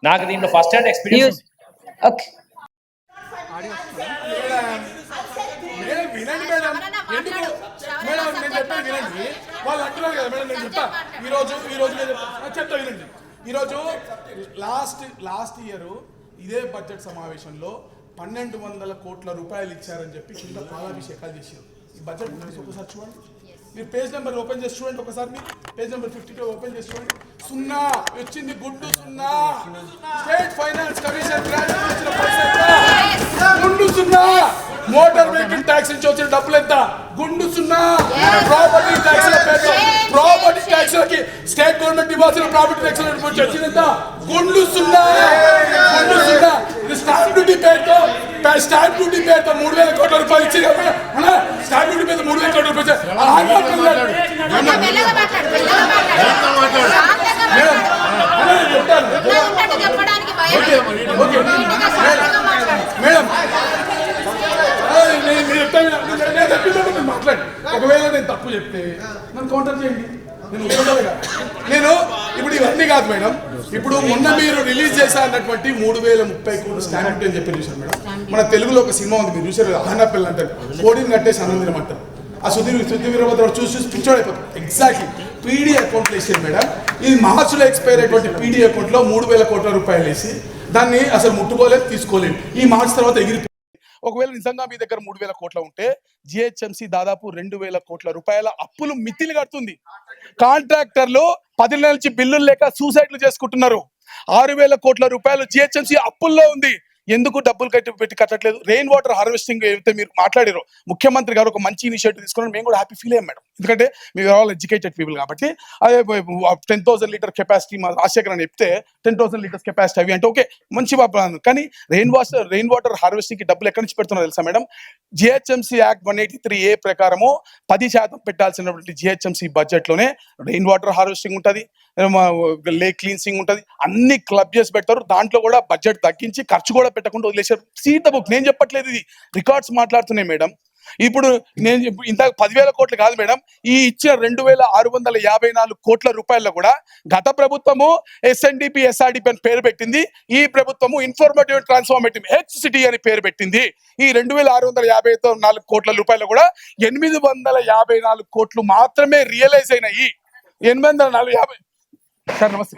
నాకు దీంట్లో first hand experience. Okay వినండి మేడం, ఎందుకు మేడం నేను చెప్పేది వినండి. వాళ్ళు అంటున్నారు కదా మేడం, నేను చెప్తా. ఈరోజు చెప్తా వినండి. ఈరోజు లాస్ట్ ఇయర్ ఇదే బడ్జెట్ సమావేశంలో 1200 కోట్ల రూపాయలు ఇచ్చారని చెప్పి కింద పాలాభిషేకాలు చేశారు. ఈ బడ్జెట్ ఒకసారి చూడండి, మీరు పేజ్ నెంబర్ ఓపెన్ చేసి చూడండి. ఒకసారి మీరు పేజ్ నెంబర్ 52 ఓపెన్ చేసి చూడండి. సున్నా వచ్చింది, గుండు సున్నా. స్టేట్ ఫైనాన్స్ కమిషన్ గ్రాంట్ ఇచ్చిన పైసా గుండు సున్నా. మోటార్ వెహికల్ ట్యాక్స్ నుంచి వచ్చిన డబ్బులు ఎంత? గుండు సున్నా. ప్రాపర్టీ ట్యాక్స్లకి స్టేట్ గవర్నమెంట్ ఇవ్వాల్సిన ప్రాపర్టీ ట్యాక్స్ వచ్చింది ఎంత? గుండు సున్నా. స్టాంప్ డ్యూటీ పేరుతో 3000 కోట్ల రూపాయలు ఇచ్చి స్టాంప్ డ్యూటీ మీద 3000 కోట్ల రూపాయలు మేడం మాట్లాడి. ఒకవేళ నేను తప్పు చెప్తే నన్ను కౌంటర్ చేయండి. నేను ఇప్పుడు ఇవన్నీ కాదు మేడం. ఇప్పుడు మొన్న మీరు రిలీజ్ చేశా అన్నటువంటి 3030 కోట్లు స్టాంప్ డ్యూటీ అని చెప్పి చూసారు మేడం. మన తెలుగులో ఒక సినిమా ఉంది, మీరు చూసారు, ఆహనాపిల్ల అంటారు, కోడిని కట్టేసి ఆనందం అంటారు. ఆ సుధీర్ వీరభద్ర చూసి పిచ్చోడైపోతారు. ఎగ్జాక్ట్లీ పీడీ అకౌంట్లో వేసారు మేడం. ఇది మార్చిలో ఎక్స్పైర్ అయినటువంటి పీడీ అకౌంట్లో 3000 కోట్ల రూపాయలు వేసి దాన్ని అసలు ముట్టుకోలేదు, తీసుకోలేదు. ఈ మార్చి తర్వాత ఎగిరి. ఒకవేళ నిజంగా మీ దగ్గర 3000 కోట్ల ఉంటే జిహెచ్ఎంసీ దాదాపు 2000 కోట్ల రూపాయల అప్పులు మితిలు కడుతుంది. కాంట్రాక్టర్లు 10 నెలల నుంచి బిల్లులు లేక సూసైడ్లు చేసుకుంటున్నారు. 6000 కోట్ల రూపాయలు జిహెచ్ఎంసీ అప్పుల్లో ఉంది. ఎందుకు డబ్బులు పెట్టి కట్టట్లేదు? రెయిన్ వాటర్ హార్వెస్టింగ్ ఏదైతే మీరు మాట్లాడారో, ముఖ్యమంత్రి గారు ఒక మంచి ఇనిషియేటివ్ తీసుకున్నాను, మేము కూడా హ్యాపీ ఫీల్ అయ్యాం మేడం. ఎందుకంటే మీరు ఆల్ ఎడ్యుకేటెడ్ పీపుల్ కాబట్టి. అదే 10,000 లీటర్ కెపాసిటీ మా రాజశేఖర్ అని చెప్తే 10,000 లీటర్స్ కెపాసిటీ అవి అంటే ఓకే, మంచి ప్లాన్. కానీ రెయిన్ వాటర్ హార్వెస్టింగ్ కి డబ్బులు ఎక్కడి నుంచి పెడుతున్నారు తెలుసా మేడం? జిహెచ్ఎంసీ యాక్ట్ 183A ప్రకారము 10% పెట్టాల్సినటువంటి జిహెచ్ఎంసీ బడ్జెట్ లోనే రెయిన్ వాటర్ హార్వెస్టింగ్ ఉంటుంది, లేక్ క్లీన్సింగ్ ఉంటుంది, అన్ని క్లబ్ చేసి పెడతారు. దాంట్లో కూడా బడ్జెట్ తగ్గించి ఖర్చు కూడా పెట్టకుండా వదిలేశారు. Seat the book. నేను చెప్పట్లేదు, ఇది రికార్డ్స్ మాట్లాడుతున్నాయి మేడం. ఇప్పుడు నేను ఇంత 10,000 కోట్లు కాదు మేడం, ఈ ఇచ్చిన 2654 కోట్ల రూపాయల్లో కూడా గత ప్రభుత్వము SNDP SRDP అని పేరు పెట్టింది, ఈ ప్రభుత్వము ఇన్ఫర్మేటివ్ ట్రాన్స్ఫార్మేటివ్ HCT అని పేరు పెట్టింది. ఈ 2654 కోట్ల రూపాయలు కూడా 854 కోట్లు మాత్రమే రియలైజ్ అయినాయి. 850. సార్ నమస్తే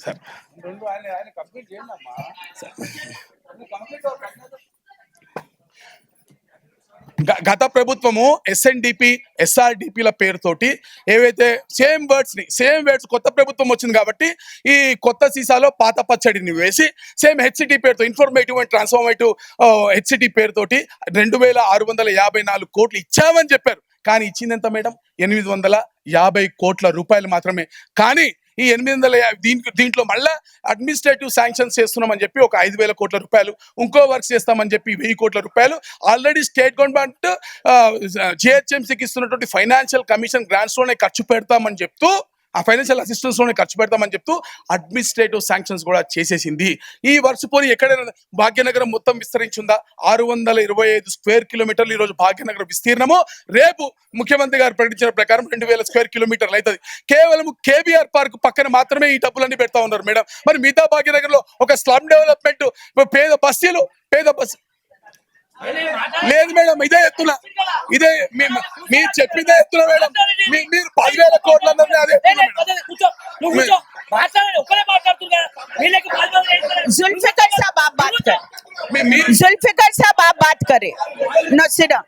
సార్. గత ప్రభుత్వము SNDP SRDPల పేరుతోటి ఏవైతే సేమ్ వర్డ్స్ కొత్త ప్రభుత్వం వచ్చింది కాబట్టి ఈ కొత్త సీసాలో పాత పచ్చడిని వేసి సేమ్ HCT పేరుతో ఇన్ఫర్మేటివ్ అండ్ ట్రాన్స్ఫార్మేటివ్ HCT పేరుతోటి 2654 కోట్లు ఇచ్చామని చెప్పారు. కానీ ఇచ్చింది ఎంత మేడం? 850 కోట్ల రూపాయలు మాత్రమే. కానీ ఈ 850 దీంట్లో మళ్ళా అడ్మినిస్ట్రేటివ్ శాంక్షన్స్ చేస్తున్నామని చెప్పి ఒక 5,000 కోట్ల రూపాయలు, ఇంకో వర్క్స్ చేస్తామని చెప్పి 1000 కోట్ల రూపాయలు ఆల్రెడీ స్టేట్ గవర్నమెంట్ జిహెచ్ఎంసీకి ఇస్తున్నటువంటి ఫైనాన్షియల్ కమిషన్ గ్రాంట్స్ లోనే ఖర్చు పెడతామని చెప్తూ, ఆ ఫైనాన్షియల్ అసిస్టెన్స్ లోనే ఖర్చు పెడతామని చెప్తూ అడ్మినిస్ట్రేటివ్ శాంక్షన్స్ కూడా చేసేసింది. ఈ వర్క్స్ పోనీ ఎక్కడైనా భాగ్యనగరం మొత్తం విస్తరించిందా? 625 స్క్వేర్ కిలోమీటర్లు ఈరోజు భాగ్యనగరం విస్తీర్ణము. రేపు ముఖ్యమంత్రి గారు ప్రకటించిన ప్రకారం 2000 స్క్వేర్ కిలోమీటర్లు అవుతుంది. కేవలం కేబీఆర్ పార్క్ పక్కన మాత్రమే ఈ డబ్బులన్నీ పెడతా ఉన్నారు మేడం. మరి మిగతా భాగ్యనగర్ లో ఒక స్లమ్ డెవలప్మెంట్, పేద బస్తీలు లేదు మేడం. ఇదే ఎత్తున, ఇదే మీరు చెప్పిందే ఎత్తున మేడం. మీరు 10,000 కోట్ల అదే जुल्फिकर साहब आप बात करें. No sit down.